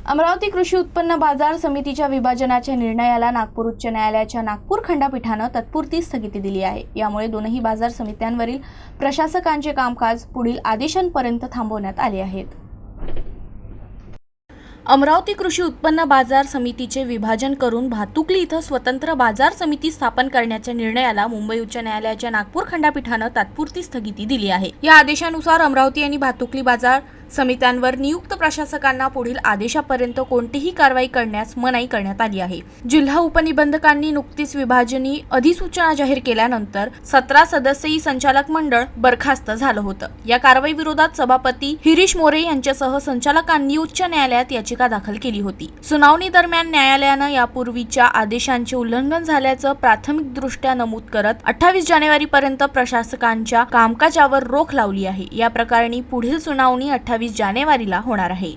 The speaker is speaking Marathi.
अमरावती कृषी उत्पन्न बाजार समितीच्या विभाजनाच्या निर्णयाला नागपूर उच्च न्यायालयाच्या नागपूर खंडपीठानं तात्पुरती स्थगिती दिली आहे। यामुळे दोनही बाजार समित्यांवरील प्रशासकांचे कामकाज पुढील आदेशांपर्यंत थांबवण्यात आले आहेत। अमरावती कृषी उत्पन्न बाजार समितीचे विभाजन करून भातुकली इथं स्वतंत्र बाजार समिती स्थापन करण्याच्या निर्णयाला मुंबई उच्च न्यायालयाच्या नागपूर खंडपीठानं तात्पुरती स्थगिती दिली आहे। या आदेशानुसार अमरावती आणि भातुकली बाजार समित्यांवर नियुक्त प्रशासकांना पुढील आदेशापर्यंत कोणतीही कारवाई करण्यास मनाई करण्यात आली आहे। जिल्हा उपनिबंधकांनी नुकतीच विभाजनी अधिसूचना जाहीर केल्यानंतर 17 सदस्यीय संचालक मंडळ बरखास्त झालं होतं। या कारवाई विरोधात सभापती हिरीश मोरे यांच्यासह संचालकांनी उच्च न्यायालयात याचिका दाखल केली होती। सुनावणी दरम्यान न्यायालयानं यापूर्वीच्या आदेशांचे उल्लंघन झाल्याचं प्राथमिकदृष्ट्या नमूद करत 28 जानेवारीपर्यंत प्रशासकांच्या कामकाजावर रोख लावली आहे। या प्रकरणी पुढील सुनावणी 28 जानेवारीला होणार आहे।